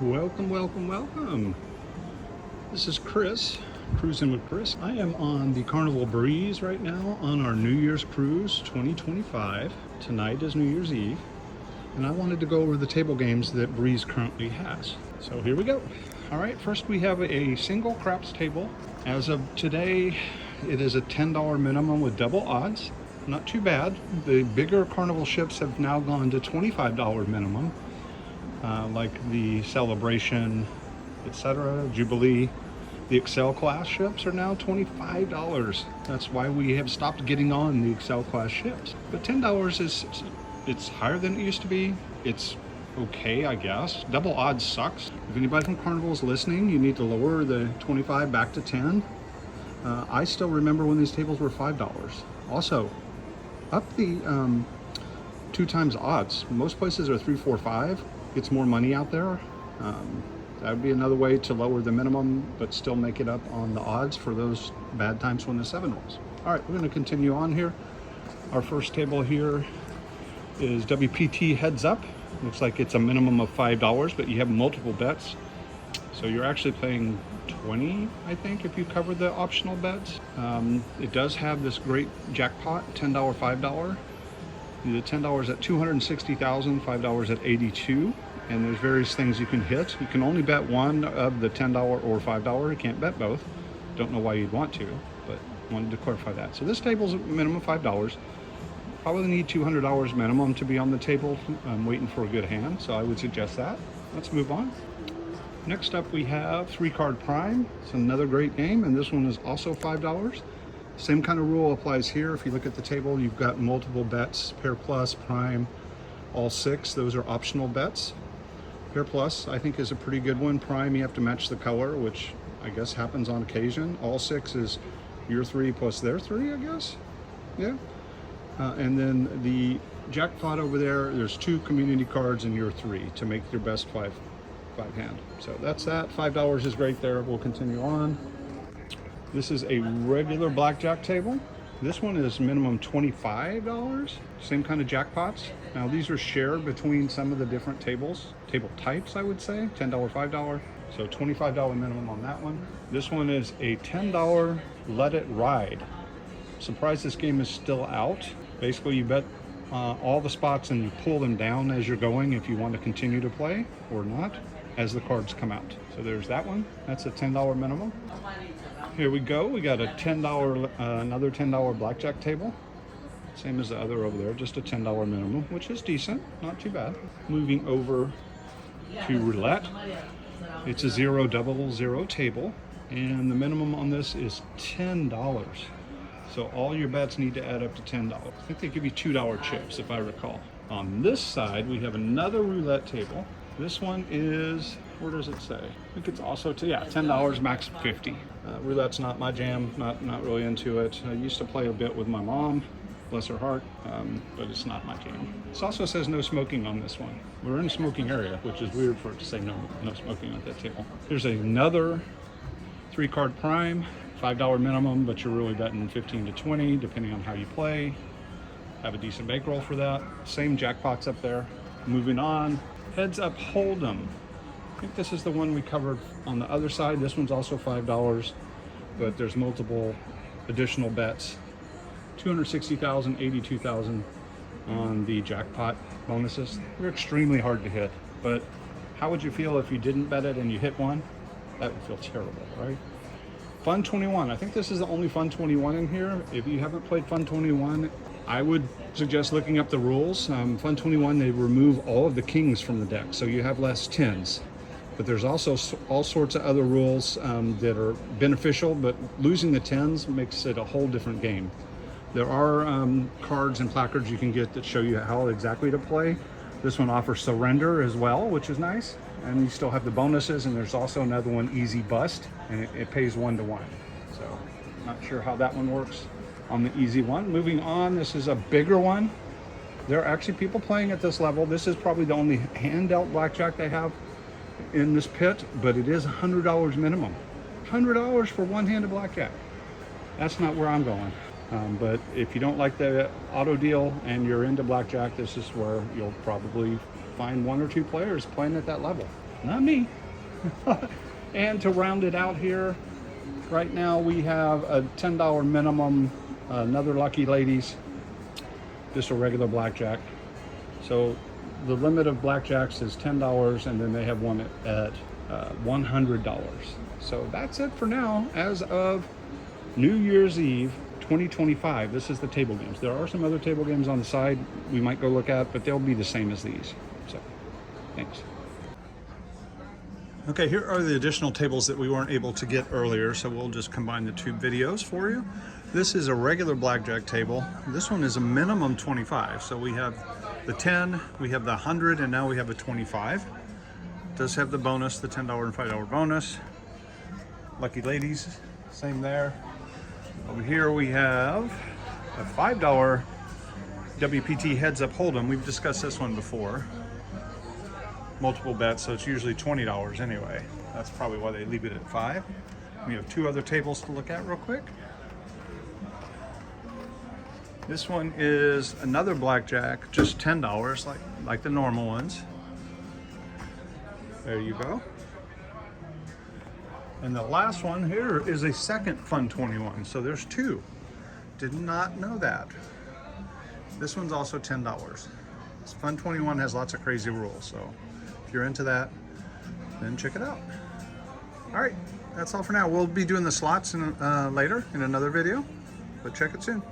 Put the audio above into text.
Welcome, welcome, welcome. This is Chris, cruising with Chris. I am on the Carnival Breeze right now on our New Year's cruise 2025. Tonight is New Year's Eve, and I wanted to go over the table games that Breeze currently has. So here we go. All right, first we have a single craps table. As of today, it is a $10 minimum with double odds. Not too bad. The bigger Carnival ships have now gone to $25 minimum. Like the Celebration, etc., Jubilee. The Excel class ships are now $25. That's why we have stopped getting on the Excel class ships. But $10 it's higher than it used to be. It's okay, I guess. Double odds sucks. If anybody from Carnival is listening, you need to lower the 25 back to 10. I still remember when these tables were $5. Also, up the 2 times odds. Most places are 3, 4, 5. Gets more money out there. That would be another way to lower the minimum but still make it up on the odds for those bad times when the 7 rolls. All right, we're going to continue on here. Our first table here is WPT Heads Up. Looks like it's a minimum of $5, but you have multiple bets, so you're actually paying 20, I think, if you cover the optional bets. It does have this great jackpot, $10, $5. The $10 at 260,000, $5 at 82, and there's various things you can hit. You can only bet one of the $10 or $5. You can't bet both. Don't know why you'd want to, but wanted to clarify that. So this table's a minimum $5. Probably need $200 minimum to be on the table. I'm waiting for a good hand, so I would suggest that. Let's move on. Next up we have 3-Card Prime. It's another great game, and this one is also $5. Same kind of rule applies here. If you look at the table, you've got multiple bets, Pair Plus, Prime, all 6. Those are optional bets. Pair Plus, I think, is a pretty good one. Prime, you have to match the color, which I guess happens on occasion. All 6 is your 3 plus their 3, I guess. Yeah. And then the jackpot over there, there's 2 community cards in your 3 to make your best 5 hand. So that's that. $5 is great there. We'll continue on. This is a regular blackjack table. This one is minimum $25. Same kind of jackpots. Now these are shared between some of the different table types, I would say. $10, $5. So $25 minimum on that one. This one is a $10 Let It Ride. Surprised this game is still out. Basically you bet all the spots and you pull them down as you're going if you want to continue to play or not as the cards come out. So there's that one. That's a $10 minimum. Here we go. We got a $10, another $10 blackjack table. Same as the other over there, just a $10 minimum, which is decent, not too bad. Moving over to Roulette. It's a 000 table, and the minimum on this is $10. So all your bets need to add up to $10. I think they give you $2 chips, if I recall. On this side, we have another roulette table. This one is, where does it say? I think it's also, $10, max 50. Roulette's not my jam, not really into it. I used to play a bit with my mom, bless her heart, but it's not my jam. This also says no smoking on this one. We're in a smoking area, which is weird for it to say no smoking at that table. Here's another 3-Card Prime, $5 minimum, but you're really betting 15 to 20, depending on how you play. Have a decent bankroll for that. Same jackpots up there. Moving on, Heads Up Hold'em. I think this is the one we covered on the other side. This one's also $5, but there's multiple additional bets. 260,000, 82,000 on the jackpot bonuses. They're extremely hard to hit, but how would you feel if you didn't bet it and you hit one? That would feel terrible, right? Fun 21. I think this is the only Fun 21 in here. If you haven't played Fun 21, I would suggest looking up the rules. Fun 21, they remove all of the kings from the deck, so you have less 10s. But there's also all sorts of other rules that are beneficial, but losing the 10s makes it a whole different game. There are cards and placards you can get that show you how exactly to play. This one offers surrender as well, which is nice. And you still have the bonuses, and there's also another one, Easy Bust, and it pays 1 to 1. So not sure how that one works on the easy one. Moving on, this is a bigger one. There are actually people playing at this level. This is probably the only hand-dealt blackjack they have in this pit, but it is $100 minimum. $100 for one hand of blackjack. That's not where I'm going. But if you don't like the auto deal and you're into blackjack, this is where you'll probably find 1 or 2 players playing at that level. Not me. And to round it out here, right now we have a $10 minimum, another Lucky Ladies, just a regular blackjack. So the limit of blackjacks is $10, and then they have one at $100. So that's it for now as of New Year's Eve 2025. This is the table games. There are some other table games on the side we might go look at, but they'll be the same as these. So thanks. Okay, here are the additional tables that we weren't able to get earlier, so we'll just combine the two videos for you. This is a regular blackjack table. This one is a minimum 25. So we have the 10, we have the 100, and now we have a 25. It does have the bonus, the $10 and $5 bonus. Lucky Ladies, same there. Over here we have a $5 WPT heads up hold'em. We've discussed this one before. Multiple bets, so it's usually $20 anyway. That's probably why they leave it at 5. We have two other tables to look at real quick. This one is another blackjack, just $10, like the normal ones. There you go. And the last one here is a second Fun 21, so there's two. Did not know that. This one's also $10. This Fun 21 has lots of crazy rules, so if you're into that, then check it out. All right, that's all for now. We'll be doing the slots later in another video, but check it soon.